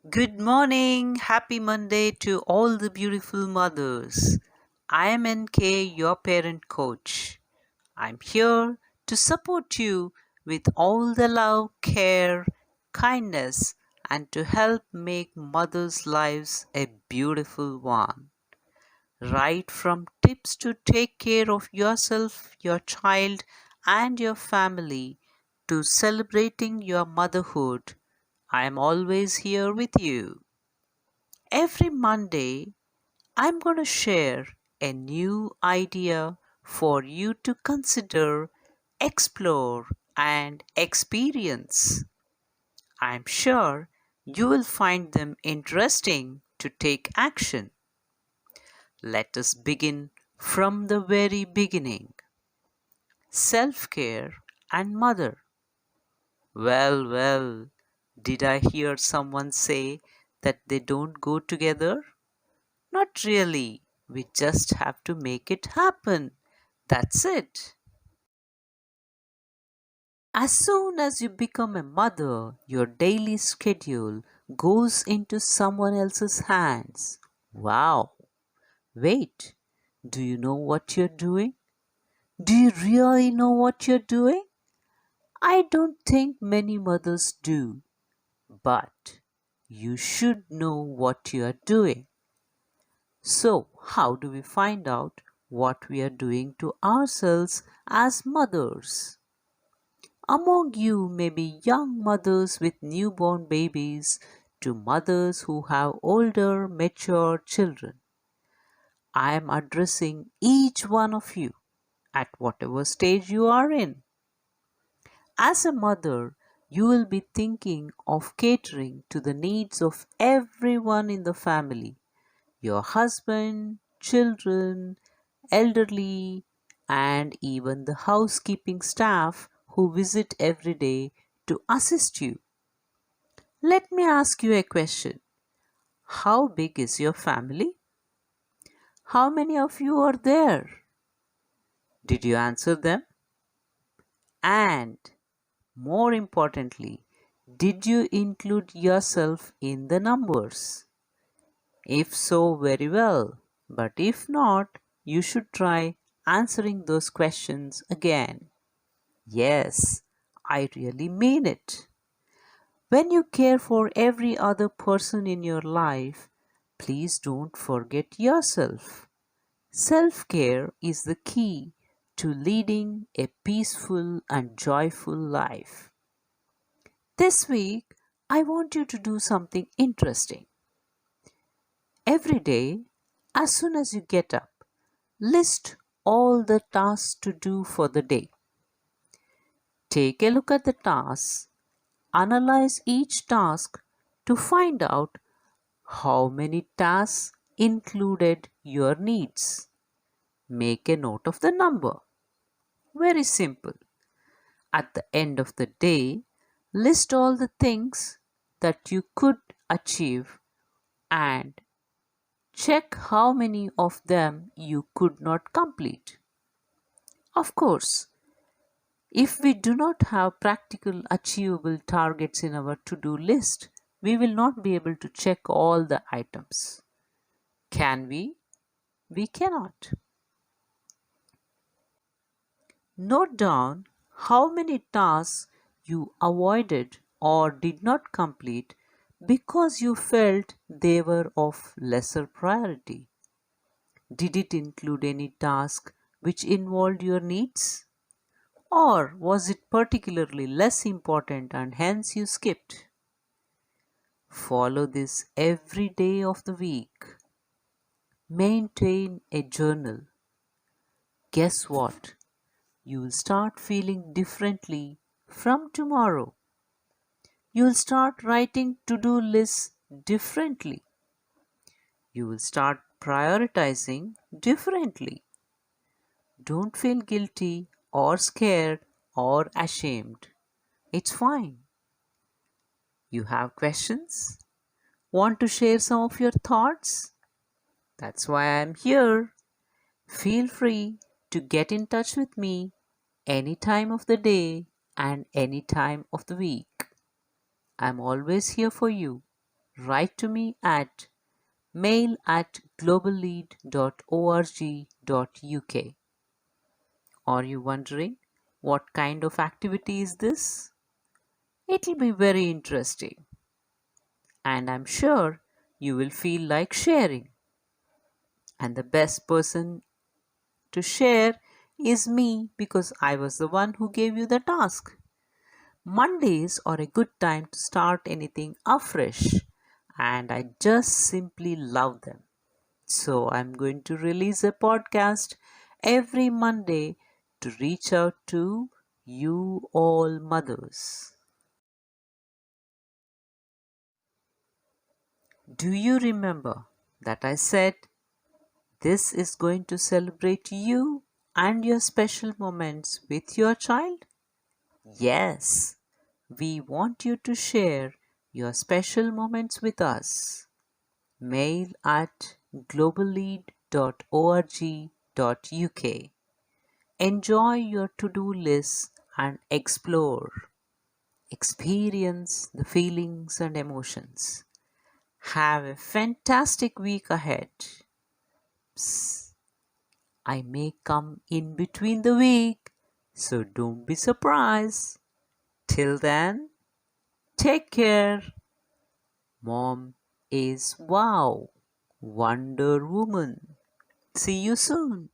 Good morning, happy Monday to all the beautiful mothers. I am NK, your parent coach. I'm here to support you with all the love, care, kindness, and to help make mothers' lives a beautiful one. Right from tips to take care of yourself, your child, and your family to celebrating your motherhood, I am always here with you. Every Monday, I'm going to share a new idea for you to consider, explore, and experience. I'm sure you will find them interesting to take action. Let us begin from the very beginning. Self care and mother. Well, did I hear someone say that they don't go together? Not really. We just have to make it happen. That's it. As soon as you become a mother, your daily schedule goes into someone else's hands. Wow. Wait. Do you know what you're doing? Do you really know what you're doing? I don't think many mothers do. But you should know what you are doing. So, how do we find out what we are doing to ourselves as mothers? Among you may be young mothers with newborn babies to mothers who have older, mature children. I am addressing each one of you at whatever stage you are in. As a mother, you will be thinking of catering to the needs of everyone in the family, your husband, children, elderly, and even the housekeeping staff who visit every day to assist you. Let me ask you a question. How big is your family? How many of you are there? Did you answer them? And more importantly, did you include yourself in the numbers? If so, very well. But if not, you should try answering those questions again. Yes, I really mean it. When you care for every other person in your life, please don't forget yourself. Self care is the key to leading a peaceful and joyful life. This week, I want you to do something interesting. Every day, as soon as you get up, list all the tasks to do for the day. Take a look at the tasks, analyze each task to find out how many tasks included your needs. Make a note of the number. Very simple. At the end of the day, list all the things that you could achieve and check how many of them you could not complete. Of course, if we do not have practical achievable targets in our to do list, we will not be able to check all the items. Can we? We cannot. Note down how many tasks you avoided or did not complete because you felt they were of lesser priority. Did it include any task which involved your needs? Or was it particularly less important and hence you skipped? Follow this every day of the week. Maintain a journal. Guess what? You will start feeling differently from tomorrow. You will start writing to do lists differently. You will start prioritizing differently. Don't feel guilty or scared or ashamed. It's fine. You have questions? Want to share some of your thoughts? That's why I'm here. Feel free to get in touch with me any time of the day and any time of the week. I'm always here for you. write to me at mail@globallead.org.uk. Are you wondering what kind of activity is this? It'll be very interesting, and I'm sure you will feel like sharing. And the best person to share is me because I was the one who gave you the task. Mondays are a good time to start anything afresh, and I just simply love them. So, I'm going to release a podcast every Monday to reach out to you all mothers. Do you remember that I said this is going to celebrate you and your special moments with your child? Yes, we want you to share your special moments with us. Mail at globallead.org.uk. Enjoy your to do list and explore. Experience the feelings and emotions. Have a fantastic week ahead. Psst, I may come in between the week, so don't be surprised. Till then, take care. Mom is wow. Wonder Woman. See you soon.